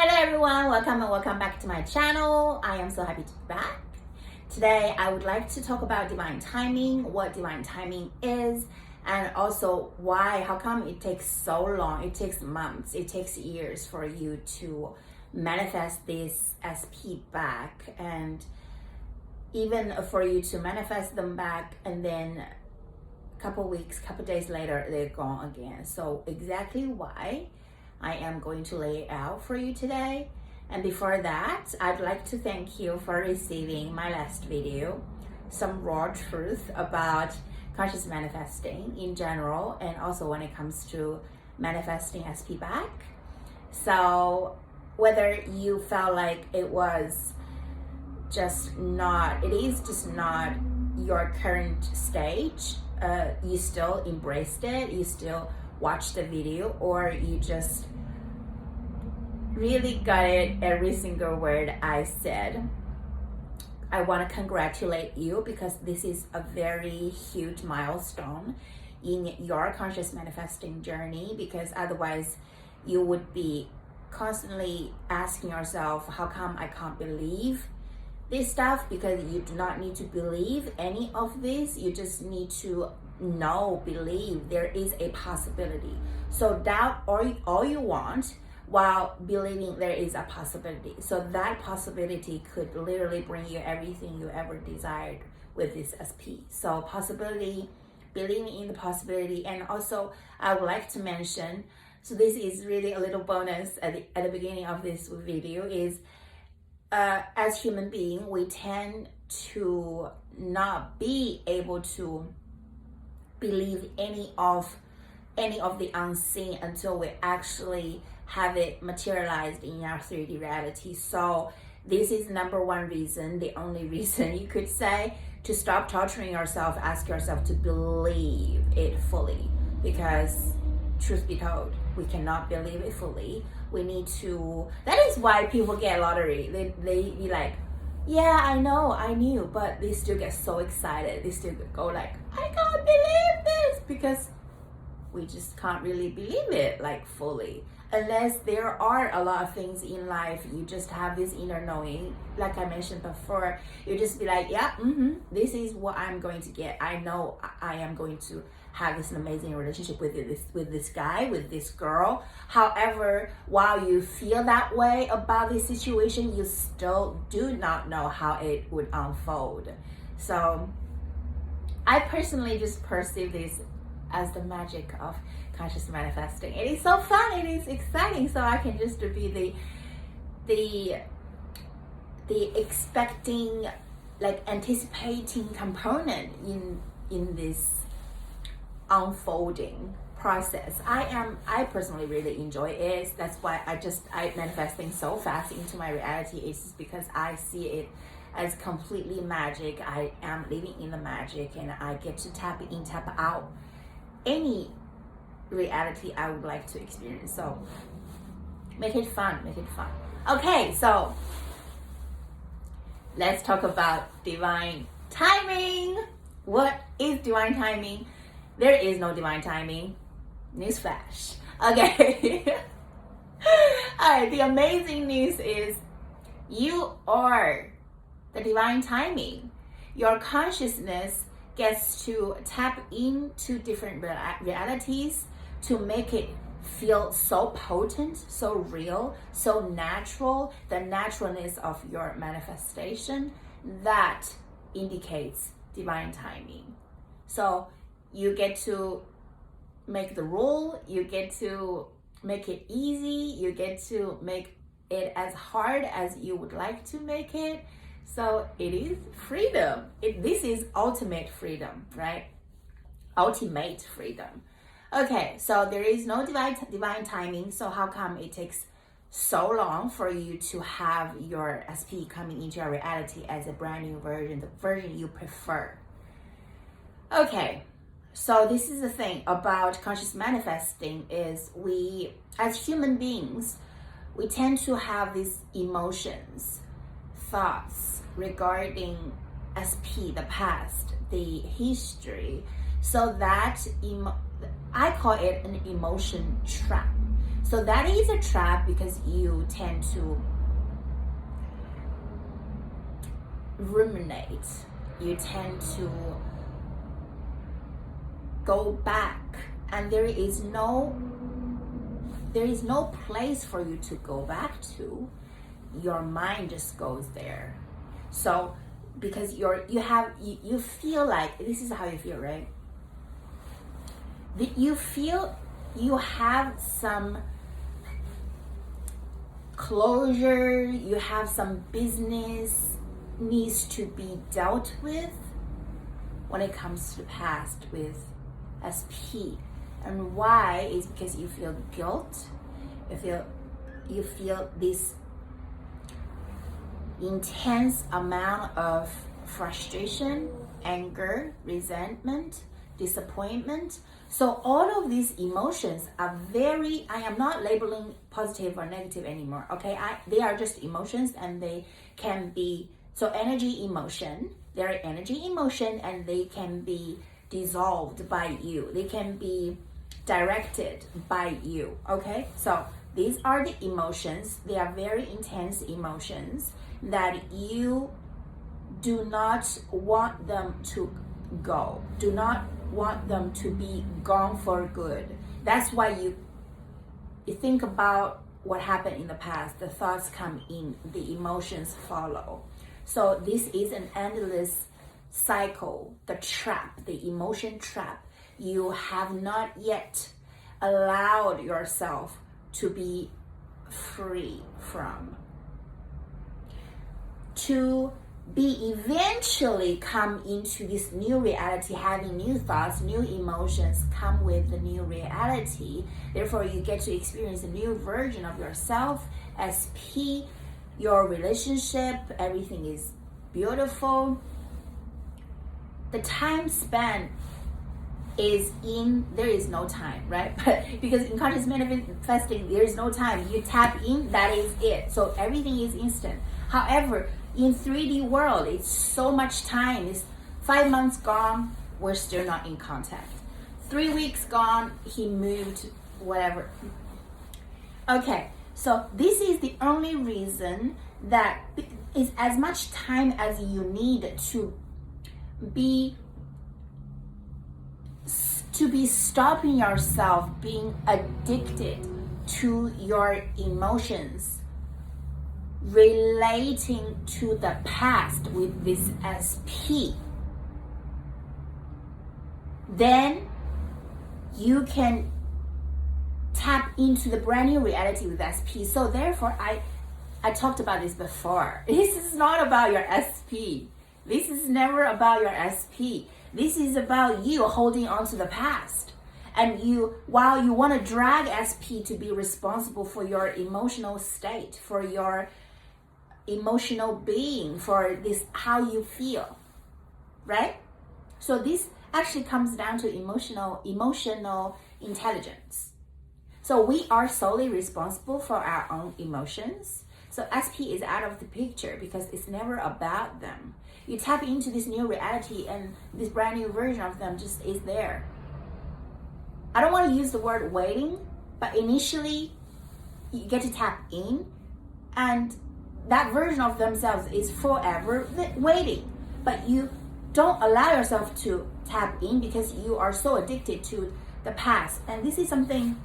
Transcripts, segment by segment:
Hello everyone, welcome and welcome back to my channel. I am so happy to be back. Today I would like to talk about divine timing, what divine timing is, and also how come it takes so long, it takes months, it takes years for you to manifest this SP back, and even for you to manifest them back and then a couple weeks, couple days later, they're gone again. So exactly why I am going to lay it out for you today. And before that, I'd like to thank you for receiving my last video, some raw truth about conscious manifesting in general, and also when it comes to manifesting SP back. So whether you felt like it is just not your current stage, you still embraced it, you still watch the video, or you just really got it every single word I said, I want to congratulate you, because this is a very huge milestone in your conscious manifesting journey, because otherwise you would be constantly asking yourself, how come I can't believe this stuff? Because you do not need to believe any of this, you just need to believe there is a possibility. So doubt all you want while believing there is a possibility. So that possibility could literally bring you everything you ever desired with this SP. So possibility, believing in the possibility. And also I would like to mention, so this is really a little bonus at the beginning of this video, is as human beings, we tend to not be able to believe any of the unseen until we actually have it materialized in our 3D reality. So this is number one reason, the only reason you could say, to stop torturing yourself, ask yourself to believe it fully. Because truth be told, we cannot believe it fully. We need to, that is why people get lottery. They be like, yeah, I know, I knew, but they still get so excited. They still go like, I can't believe this, because we just can't really believe it like fully. Unless there are a lot of things in life, you just have this inner knowing. Like I mentioned before, you just be like, yeah, this is what I'm going to get. I know I am going to have this amazing relationship with this guy, with this girl. However, while you feel that way about this situation, you still do not know how it would unfold. So I personally just perceive this as the magic of conscious manifesting. It is so fun, it is exciting, so I can just be the expecting, like anticipating component in this unfolding process. I personally really enjoy it. That's why I manifesting so fast into my reality. It's just because I see it as completely magic. I am living in the magic, and I get to tap in, tap out any reality I would like to experience. So make it fun. Okay, so let's talk about divine timing. What is divine timing? There is no divine timing. Newsflash. Okay. Alright, the amazing news is you are the divine timing. Your consciousness gets to tap into different realities to make it feel so potent, so real, so natural. The naturalness of your manifestation, that indicates divine timing. So you get to make the rule, you get to make it easy, you get to make it as hard as you would like to make it. So it is freedom. This is ultimate freedom, right? Ultimate freedom. Okay, so there is no divine timing. So how come it takes so long for you to have your SP coming into your reality as a brand new version, the version you prefer? Okay, so this is the thing about conscious manifesting, is we, as human beings, we tend to have these emotions, thoughts regarding SP, the past, the history. So that I call it an emotion trap. So that is a trap because you tend to ruminate. You tend to go back, and there is no place for you to go back to. Your mind just goes there. So because you feel like, this is how you feel, right? You feel you have some closure, you have some business needs to be dealt with when it comes to the past with SP. And why is because you feel guilt, you feel this intense amount of frustration, anger, resentment, disappointment. So all of these emotions are I am not labeling positive or negative anymore, okay? They are just emotions, and they can be, so energy emotion, they're energy emotion, and they can be dissolved by you. They can be directed by you, okay? So these are the emotions. They are very intense emotions that you do not want them to go. Do not want them to be gone for good. That's why you think about what happened in the past. The thoughts come in, the emotions follow. So this is an endless cycle, the trap, the emotion trap. You have not yet allowed yourself to be free from. To be eventually come into this new reality, having new thoughts, new emotions come with the new reality. Therefore, you get to experience a new version of yourself, SP, your relationship, everything is beautiful. The time span is there is no time, right? Because in conscious manifesting, there is no time. You tap in, that is it. So everything is instant. However, in 3D world, it's so much time. It's 5 months gone, we're still not in contact. 3 weeks gone, he moved, whatever. Okay, so this is the only reason that is as much time as you need to be stopping yourself being addicted to your emotions, relating to the past with this SP. Then you can tap into the brand new reality with SP. So therefore, I talked about this before. This is not about your SP. This is never about your SP. This is about you holding on to the past. And while you want to drag SP to be responsible for your emotional state, for your emotional being, for this, how you feel, right? So this actually comes down to emotional intelligence. So we are solely responsible for our own emotions. So SP is out of the picture because it's never about them. You tap into this new reality and this brand new version of them just is there. I don't want to use the word waiting, but initially you get to tap in, and that version of themselves is forever waiting. But you don't allow yourself to tap in because you are so addicted to the past. And this is something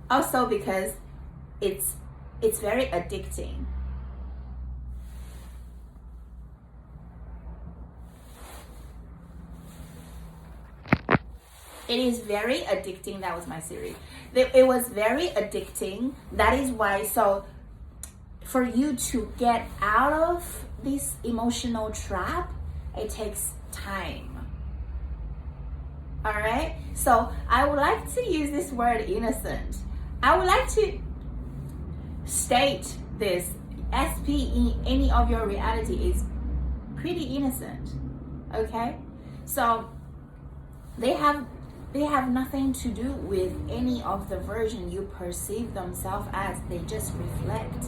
also because it's very addicting. It is very addicting. That was my series. It was very addicting. That is why, so for you to get out of this emotional trap, it takes time. All right? So I would like to use this word innocent. I would like to state this. SP in any of your reality is pretty innocent. Okay? So they have nothing to do with any of the version you perceive themselves as. They just reflect.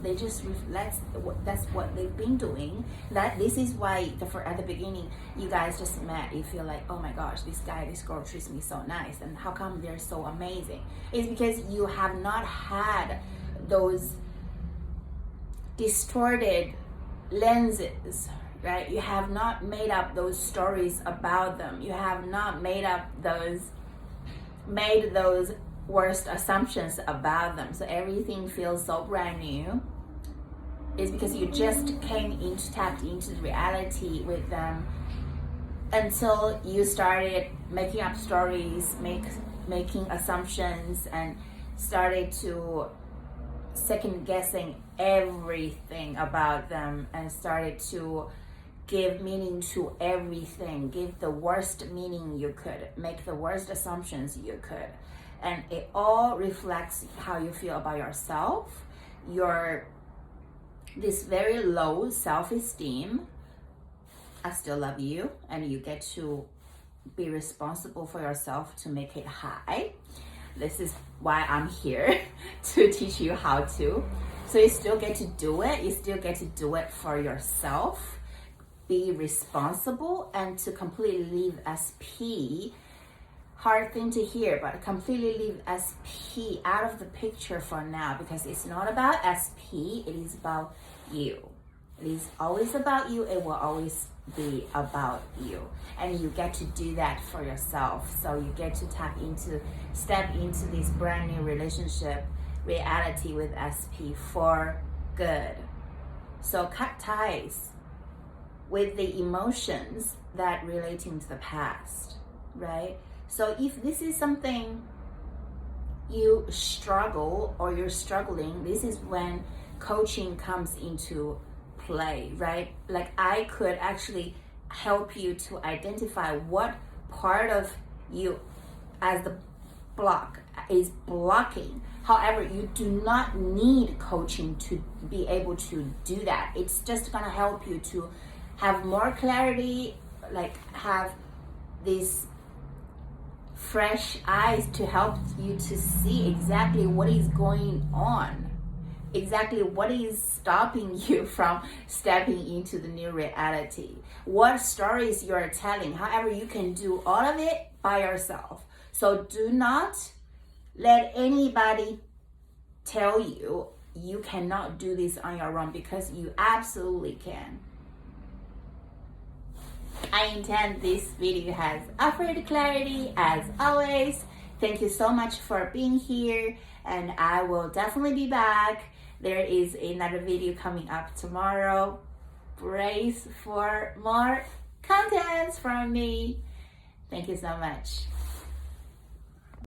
they just reflect that's what they've been doing. That this is why at the beginning you guys just met, you feel like, oh my gosh, this girl treats me so nice, and how come they're so amazing? It's because you have not had those distorted lenses, right? You have not made up those stories about them. You have not made those worst assumptions about them. So everything feels so brand new. It's because you just tapped into the reality with them until you started making up stories, making assumptions, and started to second guessing everything about them, and started to give meaning to everything, give the worst meaning you could, make the worst assumptions you could. And it all reflects how you feel about yourself, this very low self-esteem. I still love you, and you get to be responsible for yourself to make it high. This is why I'm here, to teach you how to. So you still get to do it. You still get to do it for yourself. Be responsible, and to completely leave SP. Hard thing to hear, but completely leave SP out of the picture for now, because it's not about SP. It is about you. It is always about you. It will always be about you, and you get to do that for yourself. So you get to step into this brand new relationship reality with SP for good. So cut ties with the emotions that relating to the past, right? So if this is something you struggle or you're struggling, this is when coaching comes into play, right? Like I could actually help you to identify what part of you as the block is blocking. However, you do not need coaching to be able to do that. It's just gonna help you to have more clarity, like have these fresh eyes to help you to see exactly what is going on, exactly what is stopping you from stepping into the new reality, what stories you're telling. However, you can do all of it by yourself. So do not let anybody tell you you cannot do this on your own, because you absolutely can. I intend this video has offered clarity as always. Thank you so much for being here, and I will definitely be back. There is another video coming up tomorrow. Brace for more contents from me. Thank you so much.